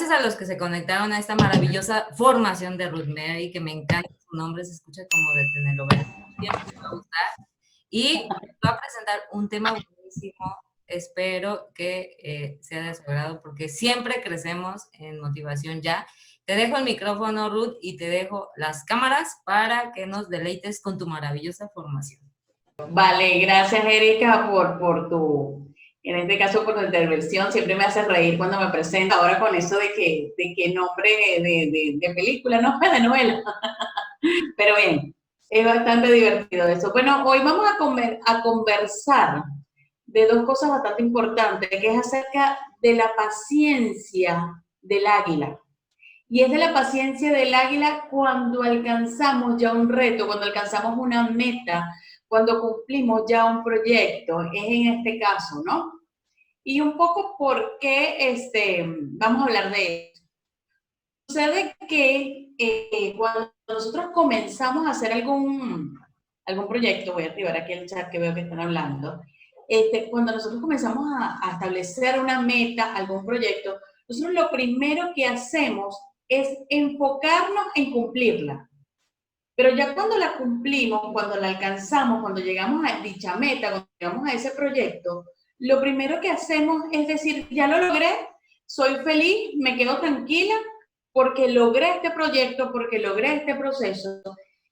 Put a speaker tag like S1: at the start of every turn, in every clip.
S1: gracias a los que se conectaron a esta maravillosa formación de Ruth Mary, que me encanta su nombre, se escucha como de telenovela. Siempre me va a gustar. Y va a presentar un tema buenísimo. Espero que sea de su agrado, porque siempre crecemos en motivación ya. Te dejo el micrófono, Ruth, y te dejo las cámaras para que nos deleites con tu maravillosa formación.
S2: Vale, gracias Erika en este caso por tu intervención. Siempre me hace reír cuando me presenta ahora con eso de que nombre de película, no de novela. Pero bien, es bastante divertido eso. Bueno, hoy vamos a conversar de dos cosas bastante importantes, que es acerca de la paciencia del águila. Y es de la paciencia del águila cuando alcanzamos ya un reto, cuando alcanzamos una meta, cuando cumplimos ya un proyecto, es en este caso, ¿no? Y un poco por qué vamos a hablar de esto. Sucede que cuando nosotros comenzamos a hacer algún proyecto, voy a activar aquí el chat que veo que están hablando, cuando nosotros comenzamos a establecer una meta, algún proyecto, nosotros lo primero que hacemos es enfocarnos en cumplirla. Pero ya cuando la cumplimos, cuando la alcanzamos, cuando llegamos a dicha meta, cuando llegamos a ese proyecto, lo primero que hacemos es decir, ya lo logré, soy feliz, me quedo tranquila, porque logré este proyecto, porque logré este proceso.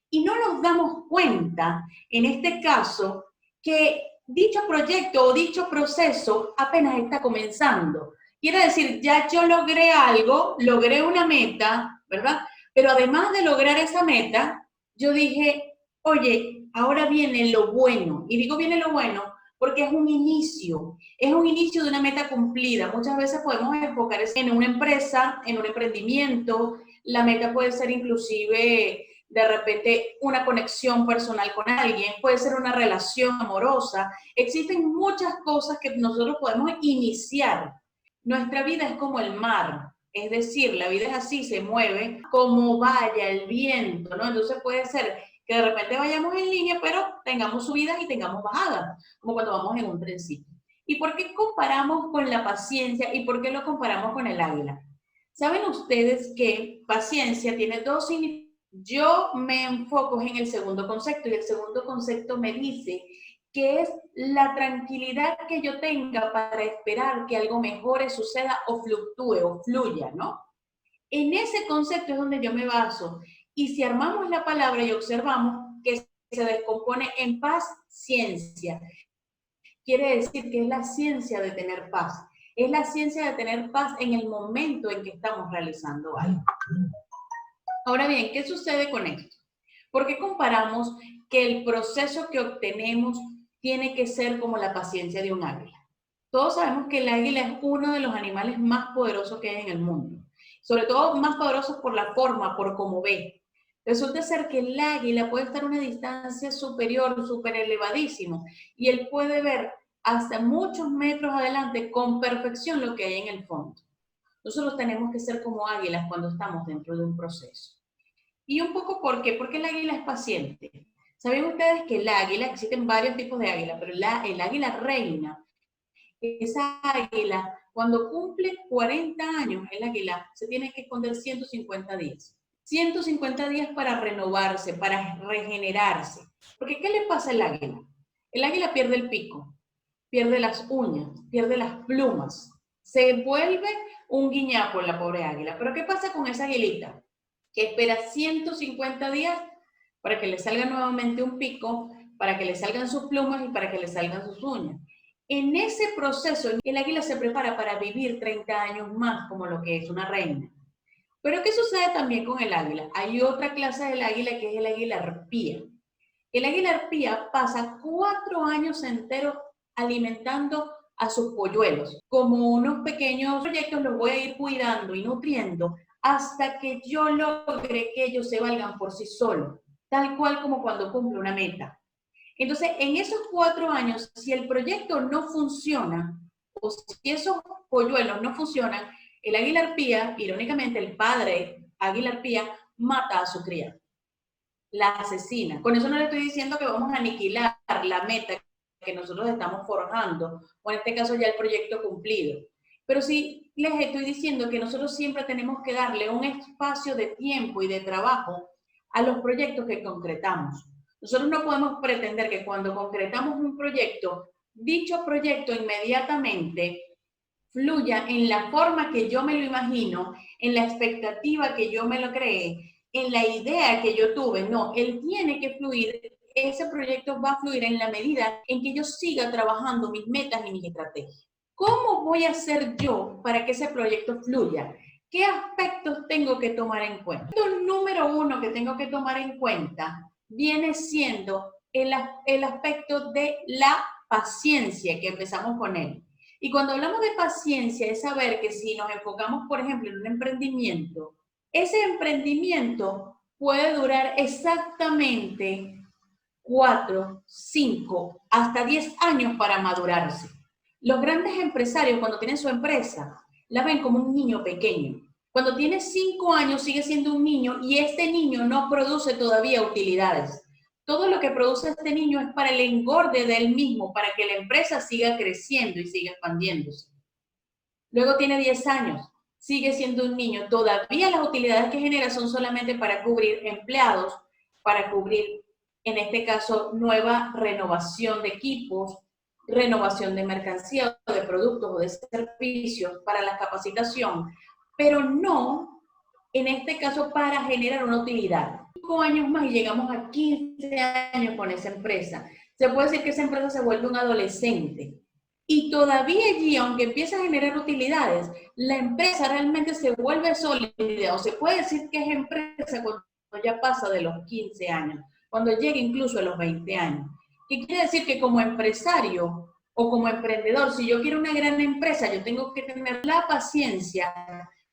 S2: Y no nos damos cuenta, en este caso, que dicho proyecto o dicho proceso apenas está comenzando. Quiere decir, ya yo logré algo, logré una meta, ¿verdad? Pero además de lograr esa meta, yo dije, oye, ahora viene lo bueno. Y digo viene lo bueno porque es un inicio de una meta cumplida. Muchas veces podemos enfocar en una empresa, en un emprendimiento. La meta puede ser inclusive de repente una conexión personal con alguien, puede ser una relación amorosa. Existen muchas cosas que nosotros podemos iniciar. Nuestra vida es como el mar, es decir, la vida es así, se mueve como vaya el viento, ¿no? Entonces puede ser que de repente vayamos en línea, pero tengamos subidas y tengamos bajadas, como cuando vamos en un trencito. ¿Y por qué comparamos con la paciencia y por qué lo comparamos con el águila? ¿Saben ustedes que paciencia tiene dos significados? Yo me enfoco en el segundo concepto y el segundo concepto me dice que es la tranquilidad que yo tenga para esperar que algo mejore, suceda o fluctúe o fluya, ¿no? En ese concepto es donde yo me baso. Y si armamos la palabra y observamos que se descompone en paz, ciencia. Quiere decir que es la ciencia de tener paz. Es la ciencia de tener paz en el momento en que estamos realizando algo. Ahora bien, ¿qué sucede con esto? ¿Por qué comparamos que el proceso que obtenemos tiene que ser como la paciencia de un águila? Todos sabemos que el águila es uno de los animales más poderosos que hay en el mundo. Sobre todo más poderosos por la forma, por cómo ve. Resulta ser que el águila puede estar a una distancia superior, súper elevadísimo, y él puede ver hasta muchos metros adelante con perfección lo que hay en el fondo. Nosotros tenemos que ser como águilas cuando estamos dentro de un proceso. Y un poco ¿por qué? Porque el águila es paciente. ¿Saben ustedes que el águila, existen varios tipos de águila, pero el águila reina, esa águila, cuando cumple 40 años, el águila se tiene que esconder 150 días. 150 días para renovarse, para regenerarse. Porque ¿qué le pasa al águila? El águila pierde el pico, pierde las uñas, pierde las plumas. Se vuelve un guiñapo la pobre águila. Pero ¿qué pasa con esa aguilita? Que espera 150 días para que le salga nuevamente un pico, para que le salgan sus plumas y para que le salgan sus uñas. En ese proceso, el águila se prepara para vivir 30 años más como lo que es una reina. Pero ¿qué sucede también con el águila? Hay otra clase del águila que es el águila arpía. El águila arpía pasa 4 años enteros alimentando a sus polluelos. Como unos pequeños proyectos los voy a ir cuidando y nutriendo hasta que yo logre que ellos se valgan por sí solos, tal cual como cuando cumple una meta. Entonces, en esos 4 años, si el proyecto no funciona, o si esos polluelos no funcionan, el águila arpía, irónicamente el padre águila arpía, mata a su cría, la asesina. Con eso no le estoy diciendo que vamos a aniquilar la meta que nosotros estamos forjando, o en este caso ya el proyecto cumplido. Pero sí les estoy diciendo que nosotros siempre tenemos que darle un espacio de tiempo y de trabajo a los proyectos que concretamos. Nosotros no podemos pretender que cuando concretamos un proyecto, dicho proyecto inmediatamente fluya en la forma que yo me lo imagino, en la expectativa que yo me lo creé, en la idea que yo tuve. No, él tiene que fluir, ese proyecto va a fluir en la medida en que yo siga trabajando mis metas y mis estrategias. ¿Cómo voy a hacer yo para que ese proyecto fluya? ¿Qué aspectos tengo que tomar en cuenta? El número uno que tengo que tomar en cuenta viene siendo el aspecto de la paciencia, que empezamos con él. Y cuando hablamos de paciencia es saber que si nos enfocamos, por ejemplo, en un emprendimiento, ese emprendimiento puede durar exactamente 4, 5, hasta 10 años para madurarse. Los grandes empresarios cuando tienen su empresa, la ven como un niño pequeño. Cuando tiene 5 años sigue siendo un niño y este niño no produce todavía utilidades. Todo lo que produce este niño es para el engorde de él mismo, para que la empresa siga creciendo y siga expandiéndose. Luego tiene 10 años, sigue siendo un niño. Todavía las utilidades que genera son solamente para cubrir empleados, para cubrir, en este caso, nueva renovación de equipos, renovación de mercancía o de productos o de servicios para la capacitación, pero no, en este caso, para generar una utilidad. 5 años más y llegamos a 15 años con esa empresa. Se puede decir que esa empresa se vuelve un adolescente. Y todavía allí, aunque empieza a generar utilidades, la empresa realmente se vuelve sólida, o se puede decir que es empresa cuando ya pasa de los 15 años, cuando llega incluso a los 20 años. ¿Qué quiere decir? Que como empresario o como emprendedor, si yo quiero una gran empresa, yo tengo que tener la paciencia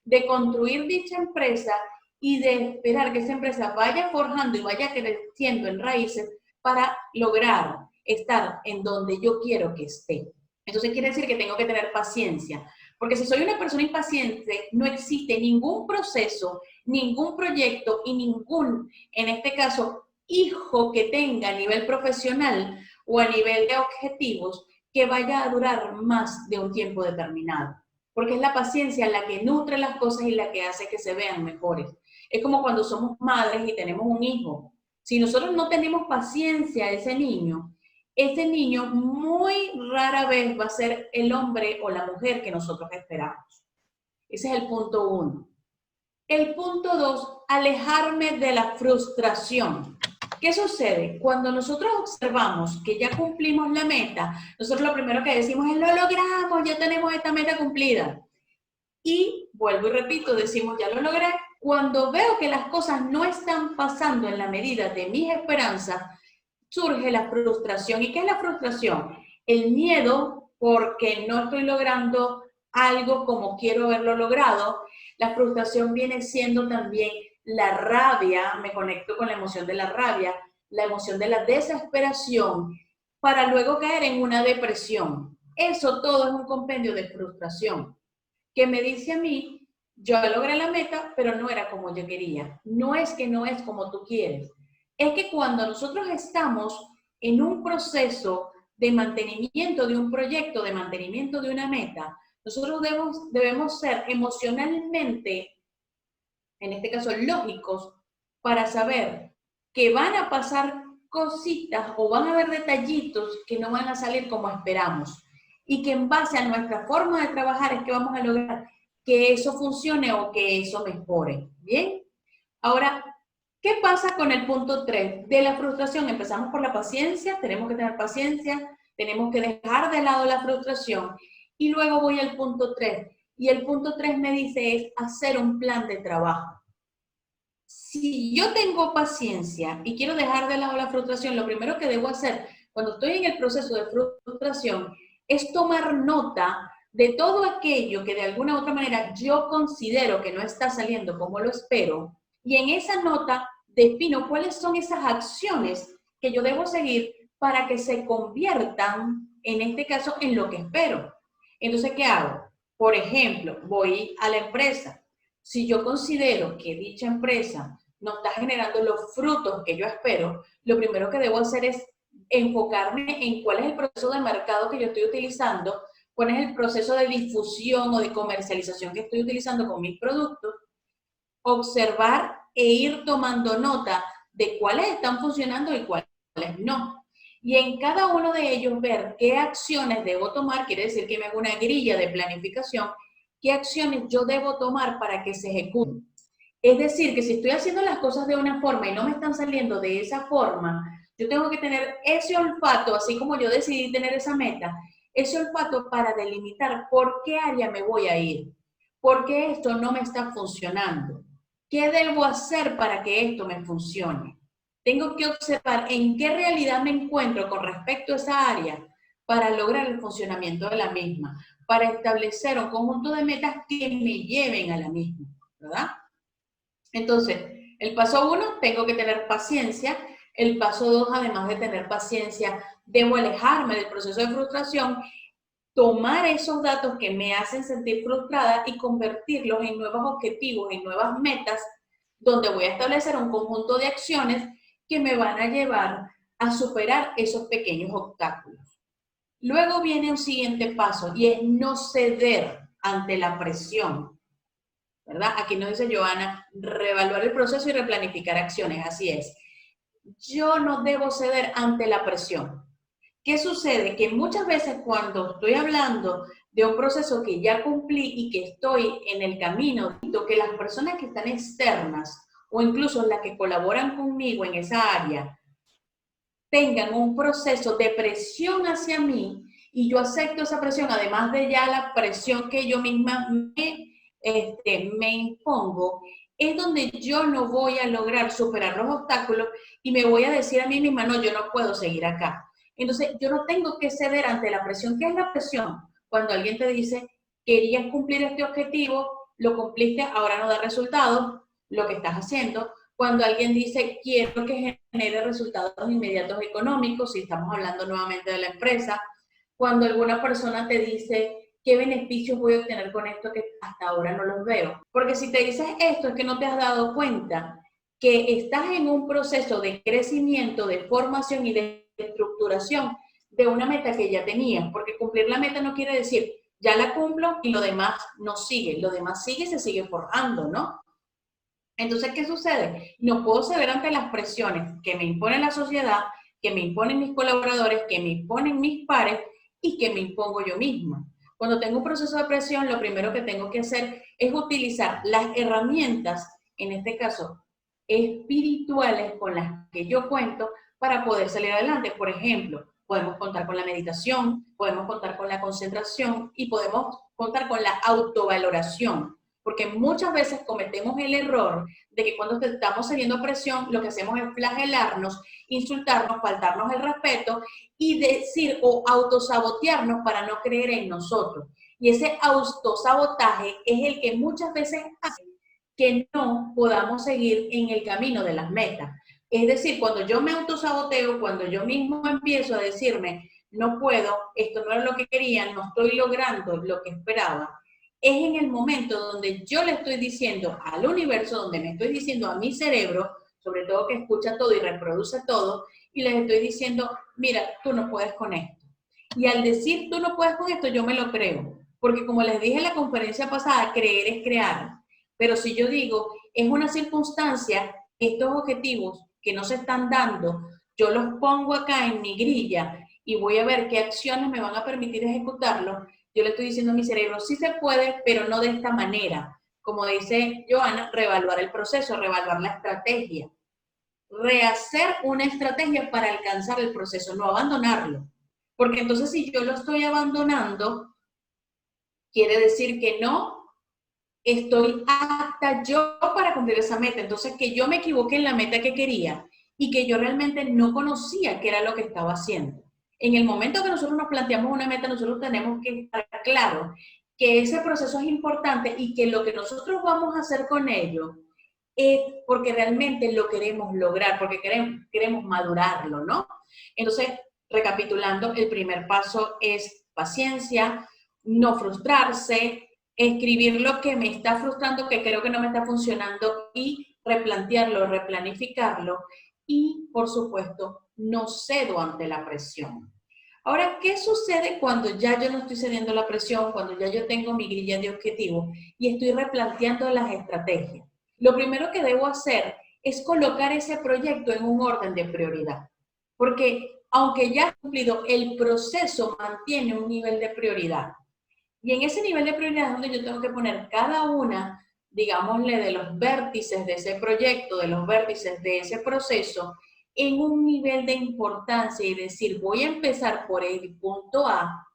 S2: de construir dicha empresa y de esperar que esa empresa vaya forjando y vaya creciendo en raíces para lograr estar en donde yo quiero que esté. Entonces quiere decir que tengo que tener paciencia, porque si soy una persona impaciente, no existe ningún proceso, ningún proyecto y ningún, en este caso, hijo que tenga a nivel profesional o a nivel de objetivos que vaya a durar más de un tiempo determinado. Porque es la paciencia la que nutre las cosas y la que hace que se vean mejores. Es como cuando somos madres y tenemos un hijo. Si nosotros no tenemos paciencia a ese niño muy rara vez va a ser el hombre o la mujer que nosotros esperamos. Ese es el punto 1. El punto 2, alejarme de la frustración. ¿Qué sucede? Cuando nosotros observamos que ya cumplimos la meta, nosotros lo primero que decimos es, lo logramos, ya tenemos esta meta cumplida. Y vuelvo y repito, decimos, ya lo logré. Cuando veo que las cosas no están pasando en la medida de mis esperanzas, surge la frustración. ¿Y qué es la frustración? El miedo porque no estoy logrando algo como quiero haberlo logrado. La frustración viene siendo también la rabia, me conecto con la emoción de la rabia, la emoción de la desesperación, para luego caer en una depresión. Eso todo es un compendio de frustración, que me dice a mí, yo logré la meta, pero no era como yo quería. No es que no es como tú quieres. Es que cuando nosotros estamos en un proceso de mantenimiento de un proyecto, de mantenimiento de una meta, nosotros debemos ser emocionalmente, en este caso lógicos, para saber que van a pasar cositas o van a haber detallitos que no van a salir como esperamos y que en base a nuestra forma de trabajar es que vamos a lograr que eso funcione o que eso mejore. ¿Bien? Ahora, ¿qué pasa con el punto 3? De la frustración, empezamos por la paciencia, tenemos que tener paciencia, tenemos que dejar de lado la frustración y luego voy al punto 3. Y el punto 3 me dice es hacer un plan de trabajo. Si yo tengo paciencia y quiero dejar de lado la frustración, lo primero que debo hacer cuando estoy en el proceso de frustración es tomar nota de todo aquello que de alguna u otra manera yo considero que no está saliendo como lo espero, y en esa nota defino cuáles son esas acciones que yo debo seguir para que se conviertan, en este caso, en lo que espero. Entonces, ¿qué hago? Por ejemplo, voy a la empresa. Si yo considero que dicha empresa no está generando los frutos que yo espero, lo primero que debo hacer es enfocarme en cuál es el proceso de mercado que yo estoy utilizando cuál es el proceso de difusión o de comercialización que estoy utilizando con mis productos, observar e ir tomando nota de cuáles están funcionando y cuáles no. Y en cada uno de ellos ver qué acciones debo tomar, quiere decir que me hago una grilla de planificación, qué acciones yo debo tomar para que se ejecuten. Es decir, que si estoy haciendo las cosas de una forma y no me están saliendo de esa forma, yo tengo que tener ese olfato, así como yo decidí tener esa meta, ese olfato para delimitar por qué área me voy a ir, por qué esto no me está funcionando, qué debo hacer para que esto me funcione. Tengo que observar en qué realidad me encuentro con respecto a esa área para lograr el funcionamiento de la misma, para establecer un conjunto de metas que me lleven a la misma, ¿verdad? Entonces, el paso 1, tengo que tener paciencia. El paso 2, además de tener paciencia, debo alejarme del proceso de frustración, tomar esos datos que me hacen sentir frustrada y convertirlos en nuevos objetivos, en nuevas metas, donde voy a establecer un conjunto de acciones que me van a llevar a superar esos pequeños obstáculos. Luego viene un siguiente paso y es no ceder ante la presión, ¿verdad? Aquí nos dice Joana, reevaluar el proceso y replanificar acciones, así es. Yo no debo ceder ante la presión. ¿Qué sucede? Que muchas veces cuando estoy hablando de un proceso que ya cumplí y que estoy en el camino, que las personas que están externas o incluso las que colaboran conmigo en esa área tengan un proceso de presión hacia mí y yo acepto esa presión, además de ya la presión que yo misma me impongo, es donde yo no voy a lograr superar los obstáculos y me voy a decir a mí misma, no, yo no puedo seguir acá. Entonces, yo no tengo que ceder ante la presión. ¿Qué es la presión? Cuando alguien te dice, querías cumplir este objetivo, lo cumpliste, ahora no da resultados, lo que estás haciendo. Cuando alguien dice, quiero que genere resultados inmediatos económicos, si estamos hablando nuevamente de la empresa. Cuando alguna persona te dice, ¿qué beneficios voy a obtener con esto que hasta ahora no los veo? Porque si te dices esto es que no te has dado cuenta que estás en un proceso de crecimiento, de formación y de estructuración de una meta que ya tenías, porque cumplir la meta no quiere decir ya la cumplo y lo demás no sigue, lo demás sigue y se sigue forjando, ¿no? Entonces, ¿qué sucede? No puedo ceder ante las presiones que me impone la sociedad, que me imponen mis colaboradores, que me imponen mis pares y que me impongo yo misma. Cuando tengo un proceso de presión, lo primero que tengo que hacer es utilizar las herramientas, en este caso espirituales, con las que yo cuento para poder salir adelante. Por ejemplo, podemos contar con la meditación, podemos contar con la concentración y podemos contar con la autovaloración. Porque muchas veces cometemos el error de que cuando estamos cediendo presión, lo que hacemos es flagelarnos, insultarnos, faltarnos el respeto y decir o autosabotearnos para no creer en nosotros. Y ese autosabotaje es el que muchas veces hace que no podamos seguir en el camino de las metas. Es decir, cuando yo me autosaboteo, cuando yo mismo empiezo a decirme, no puedo, esto no es lo que quería, no estoy logrando lo que esperaba, es en el momento donde yo le estoy diciendo al universo, donde me estoy diciendo a mi cerebro, sobre todo que escucha todo y reproduce todo, y les estoy diciendo, mira, tú no puedes con esto. Y al decir tú no puedes con esto, yo me lo creo. Porque como les dije en la conferencia pasada, creer es crear. Pero si yo digo, es una circunstancia, estos objetivos que no se están dando, yo los pongo acá en mi grilla y voy a ver qué acciones me van a permitir ejecutarlos, yo le estoy diciendo a mi cerebro, sí se puede, pero no de esta manera. Como dice Joana, reevaluar el proceso, reevaluar la estrategia. Rehacer una estrategia para alcanzar el proceso, no abandonarlo. Porque entonces si yo lo estoy abandonando, quiere decir que no estoy apta yo para cumplir esa meta. Entonces que yo me equivoqué en la meta que quería y que yo realmente no conocía qué era lo que estaba haciendo. En el momento que nosotros nos planteamos una meta, nosotros tenemos que estar claro que ese proceso es importante y que lo que nosotros vamos a hacer con ello es porque realmente lo queremos lograr, porque queremos madurarlo, ¿no? Entonces, recapitulando, el primer paso es paciencia, no frustrarse, escribir lo que me está frustrando, que creo que no me está funcionando y replantearlo, replanificarlo y, por supuesto, no cedo ante la presión. Ahora, ¿qué sucede cuando ya yo no estoy cediendo la presión, cuando ya yo tengo mi grilla de objetivos y estoy replanteando las estrategias? Lo primero que debo hacer es colocar ese proyecto en un orden de prioridad. Porque aunque ya has cumplido, el proceso mantiene un nivel de prioridad. Y en ese nivel de prioridad es donde yo tengo que poner cada una, digámosle, de los vértices de ese proyecto, de los vértices de ese proceso, en un nivel de importancia y decir, voy a empezar por el punto A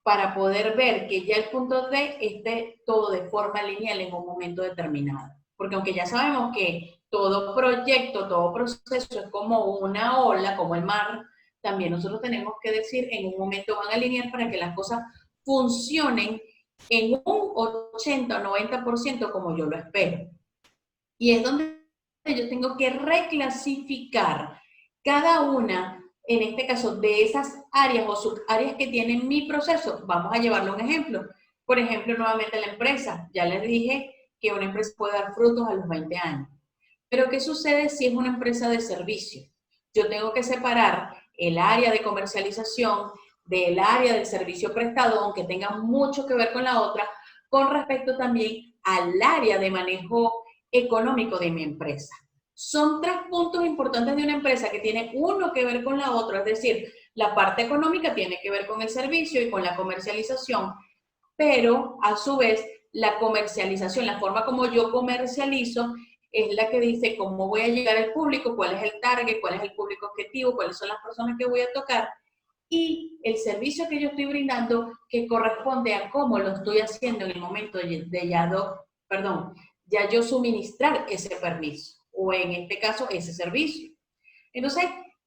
S2: para poder ver que ya el punto D esté todo de forma lineal en un momento determinado. Porque aunque ya sabemos que todo proyecto, todo proceso es como una ola, como el mar, también nosotros tenemos que decir en un momento van a alinear para que las cosas funcionen en un 80 o 90% como yo lo espero. Y es donde yo tengo que reclasificar cada una, en este caso, de esas áreas o subáreas que tienen mi proceso. Vamos a llevarle un ejemplo. Por ejemplo, nuevamente la empresa. Ya les dije que una empresa puede dar frutos a los 20 años. Pero ¿qué sucede si es una empresa de servicio? Yo tengo que separar el área de comercialización del área del servicio prestado, aunque tenga mucho que ver con la otra, con respecto también al área de manejo económico de mi empresa. Son tres puntos importantes de una empresa que tiene uno que ver con la otra, es decir, la parte económica tiene que ver con el servicio y con la comercialización, pero a su vez la comercialización, la forma como yo comercializo, es la que dice cómo voy a llegar al público, cuál es el target, cuál es el público objetivo, cuáles son las personas que voy a tocar y el servicio que yo estoy brindando que corresponde a cómo lo estoy haciendo en el momento ya yo suministrar ese permiso o en este caso ese servicio. Entonces,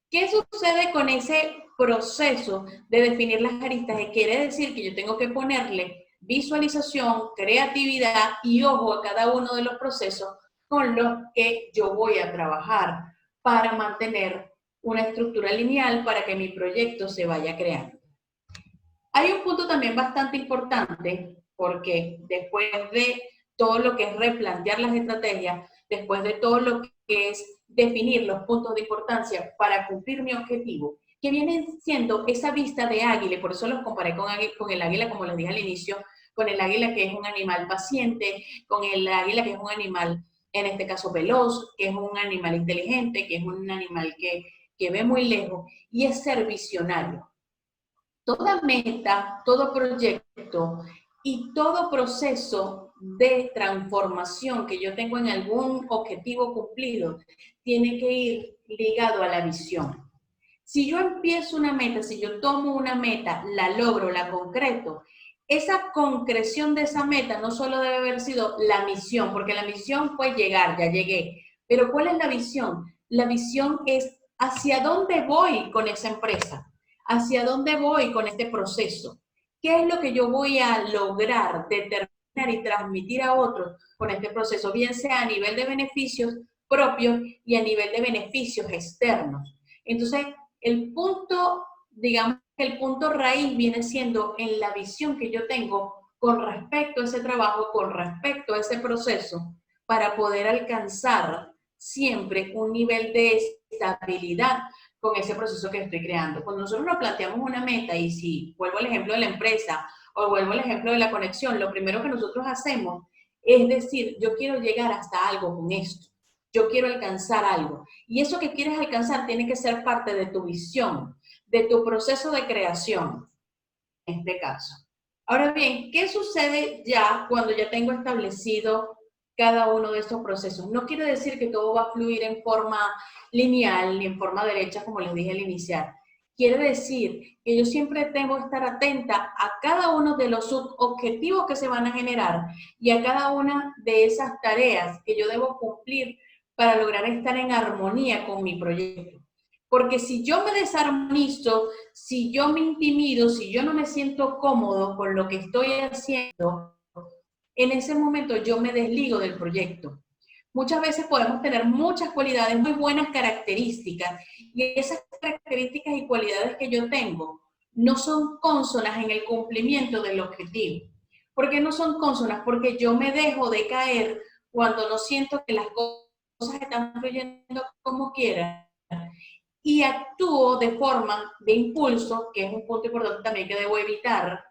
S2: ¿qué sucede con ese proceso de definir las aristas? Quiere decir que yo tengo que ponerle visualización, creatividad y ojo a cada uno de los procesos con los que yo voy a trabajar para mantener una estructura lineal para que mi proyecto se vaya creando. Hay un punto también bastante importante porque después de todo lo que es replantear las estrategias, después de todo lo que es definir los puntos de importancia para cumplir mi objetivo, que viene siendo esa vista de águila, por eso los comparé con el águila, como les dije al inicio, con el águila que es un animal paciente, con el águila que es un animal, en este caso veloz, que es un animal inteligente, que es un animal que ve muy lejos y es ser visionario. Toda meta, todo proyecto y todo proceso de transformación que yo tengo en algún objetivo cumplido tiene que ir ligado a la visión. Si yo empiezo una meta, si yo tomo una meta, la logro, la concreto, esa concreción de esa meta no solo debe haber sido la misión, porque la misión fue llegar, ya llegué, pero ¿cuál es la visión? La visión es hacia dónde voy con esa empresa, hacia dónde voy con este proceso, qué es lo que yo voy a lograr determinar y transmitir a otros con este proceso, bien sea a nivel de beneficios propios y a nivel de beneficios externos. Entonces, el punto, digamos, el punto raíz viene siendo en la visión que yo tengo con respecto a ese trabajo, con respecto a ese proceso, para poder alcanzar siempre un nivel de estabilidad con ese proceso que estoy creando. Cuando nosotros nos planteamos una meta, y si vuelvo al ejemplo de la empresa o vuelvo al ejemplo de la conexión, lo primero que nosotros hacemos es decir, yo quiero llegar hasta algo con esto. Yo quiero alcanzar algo. Y eso que quieres alcanzar tiene que ser parte de tu visión, de tu proceso de creación, en este caso. Ahora bien, ¿qué sucede ya cuando ya tengo establecido cada uno de estos procesos? No quiere decir que todo va a fluir en forma lineal ni en forma derecha, como les dije al iniciar. Quiere decir que yo siempre tengo que estar atenta a cada uno de los subobjetivos que se van a generar y a cada una de esas tareas que yo debo cumplir para lograr estar en armonía con mi proyecto. Porque si yo me desarmonizo, si yo me intimido, si yo no me siento cómodo con lo que estoy haciendo, en ese momento yo me desligo del proyecto. Muchas veces podemos tener muchas cualidades, muy buenas características, y esas características y cualidades que yo tengo no son cónsonas en el cumplimiento del objetivo. ¿Por qué no son cónsonas? Porque yo me dejo de caer cuando no siento que las cosas están fluyendo como quieran y actúo de forma de impulso, que es un punto importante también que debo evitar.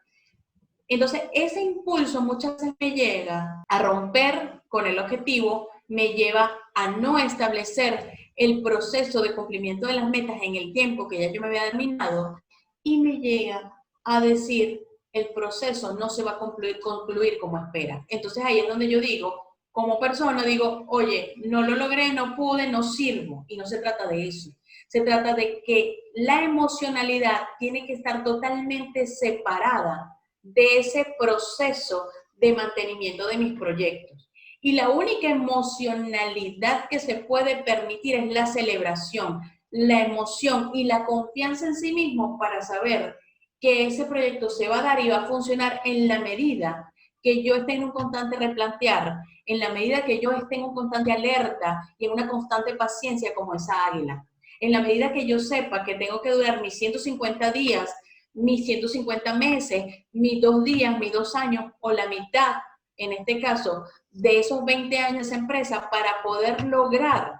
S2: Entonces, ese impulso muchas veces me llega a romper con el objetivo, me lleva a no establecer el proceso de cumplimiento de las metas en el tiempo que ya yo me había determinado y me llega a decir el proceso no se va a concluir como espera. Entonces ahí es donde yo digo, como persona digo, oye, no lo logré, no pude, no sirvo. Y no se trata de eso. Se trata de que la emocionalidad tiene que estar totalmente separada de ese proceso de mantenimiento de mis proyectos. Y la única emocionalidad que se puede permitir es la celebración, la emoción y la confianza en sí mismo para saber que ese proyecto se va a dar y va a funcionar en la medida que yo esté en un constante replantear, en la medida que yo esté en un constante alerta y en una constante paciencia como esa águila. En la medida que yo sepa que tengo que durar mis 150 días, mis 150 meses, mis 2 días, mis 2 años o la mitad, en este caso, de esos 20 años de empresa para poder lograr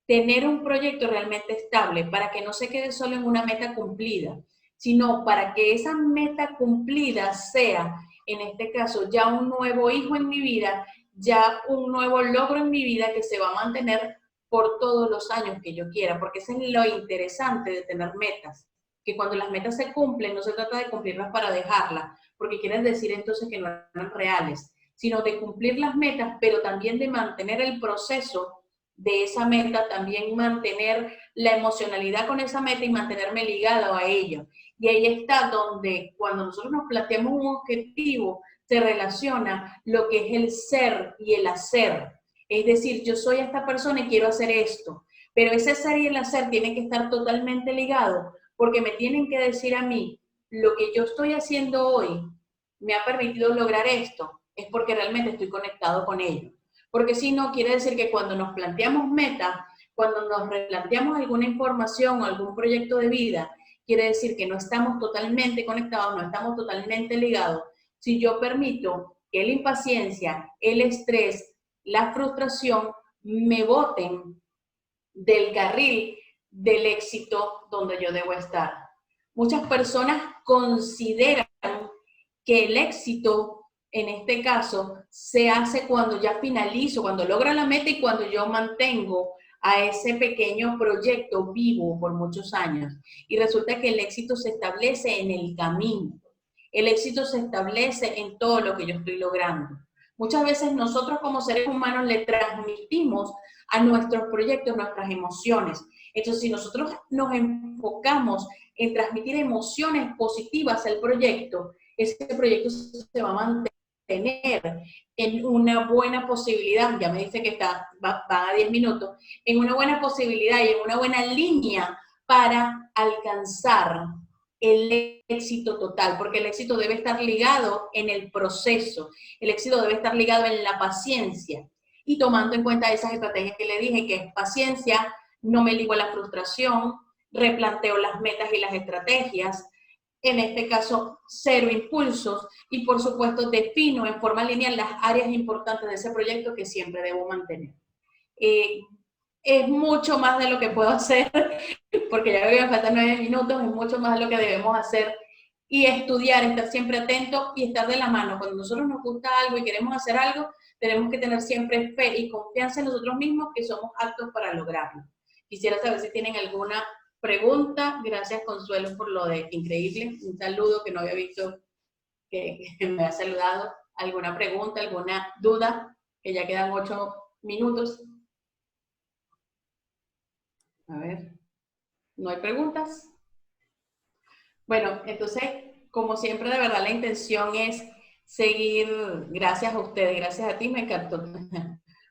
S2: tener un proyecto realmente estable, para que no se quede solo en una meta cumplida, sino para que esa meta cumplida sea, en este caso, ya un nuevo hijo en mi vida, ya un nuevo logro en mi vida que se va a mantener por todos los años que yo quiera, porque eso es lo interesante de tener metas, que cuando las metas se cumplen, no se trata de cumplirlas para dejarlas, porque quieren decir entonces que no eran reales, sino de cumplir las metas, pero también de mantener el proceso de esa meta, también mantener la emocionalidad con esa meta y mantenerme ligado a ella. Y ahí está donde cuando nosotros nos planteamos un objetivo, se relaciona lo que es el ser y el hacer. Es decir, yo soy esta persona y quiero hacer esto, pero ese ser y el hacer tienen que estar totalmente ligados porque me tienen que decir a mí, lo que yo estoy haciendo hoy me ha permitido lograr esto, es porque realmente estoy conectado con ello. Porque si no, quiere decir que cuando nos planteamos metas, cuando nos replanteamos alguna información o algún proyecto de vida, quiere decir que no estamos totalmente conectados, no estamos totalmente ligados. Si yo permito que la impaciencia, el estrés, la frustración me boten del carril del éxito donde yo debo estar. Muchas personas consideran que el éxito, en este caso, se hace cuando ya finalizo, cuando logro la meta y cuando yo mantengo a ese pequeño proyecto vivo por muchos años. Y resulta que el éxito se establece en el camino. El éxito se establece en todo lo que yo estoy logrando. Muchas veces nosotros como seres humanos le transmitimos a nuestros proyectos nuestras emociones. Entonces, si nosotros nos enfocamos en transmitir emociones positivas al proyecto, ese proyecto se va a mantener en una buena posibilidad, ya me dice que va a 10 minutos, en una buena posibilidad y en una buena línea para alcanzar el éxito total, porque el éxito debe estar ligado en el proceso, el éxito debe estar ligado en la paciencia y tomando en cuenta esas estrategias que le dije, que es paciencia, no me ligo a la frustración, replanteo las metas y las estrategias, en este caso, cero impulsos y por supuesto defino en forma lineal las áreas importantes de ese proyecto que siempre debo mantener. Es mucho más de lo que puedo hacer, porque ya me faltan 9 minutos, es mucho más de lo que debemos hacer y estudiar, estar siempre atento y estar de la mano. Cuando nosotros nos gusta algo y queremos hacer algo, tenemos que tener siempre fe y confianza en nosotros mismos que somos aptos para lograrlo. Quisiera saber si tienen alguna pregunta. Gracias, Consuelo, por lo de increíble. Un saludo que no había visto que me ha saludado. ¿Alguna pregunta, alguna duda? Que ya quedan 8 minutos. A ver, ¿no hay preguntas? Bueno, entonces, como siempre, de verdad, la intención es seguir, gracias a ustedes, gracias a ti, me encantó.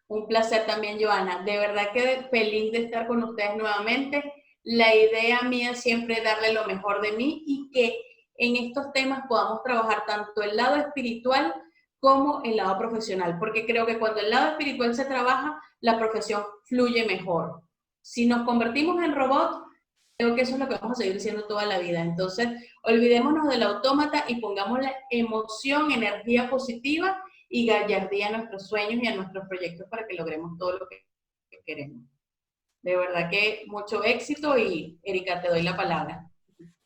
S2: Un placer también, Joana. De verdad que feliz de estar con ustedes nuevamente. La idea mía siempre es darle lo mejor de mí y que en estos temas podamos trabajar tanto el lado espiritual como el lado profesional, porque creo que cuando el lado espiritual se trabaja, la profesión fluye mejor. Si nos convertimos en robots, creo que eso es lo que vamos a seguir haciendo toda la vida. Entonces, olvidémonos del autómata y pongamos la emoción, energía positiva y gallardía a nuestros sueños y a nuestros proyectos para que logremos todo lo que queremos. De verdad que mucho éxito y Erika, te doy la palabra.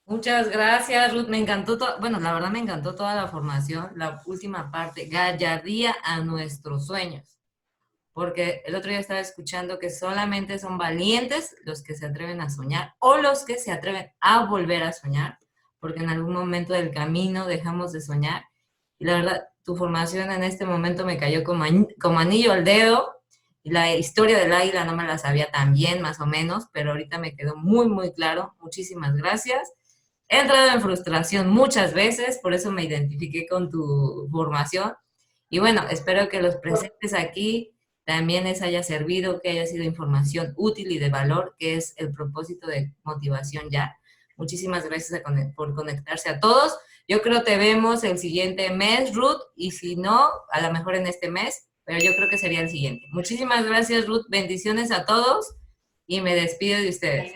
S1: Muchas gracias, Ruth. Me encantó, bueno, la verdad me encantó toda la formación, la última parte, gallardía a nuestros sueños. Porque el otro día estaba escuchando que solamente son valientes los que se atreven a soñar o los que se atreven a volver a soñar, porque en algún momento del camino dejamos de soñar. Y la verdad, tu formación en este momento me cayó como, como anillo al dedo. Y la historia del águila no me la sabía tan bien, más o menos, pero ahorita me quedó muy, muy claro. Muchísimas gracias. He entrado en frustración muchas veces, por eso me identifiqué con tu formación. Y bueno, espero que los presentes aquí también les haya servido, que haya sido información útil y de valor, que es el propósito de Motivación Ya. Muchísimas gracias por conectarse a todos. Yo creo te vemos el siguiente mes, Ruth, y si no, a lo mejor en este mes, pero yo creo que sería el siguiente. Muchísimas gracias, Ruth. Bendiciones a todos y me despido de ustedes.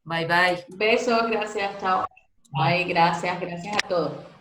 S1: Bye, bye.
S2: Besos, gracias, chao.
S1: Bye.
S2: Ay, gracias, gracias a todos.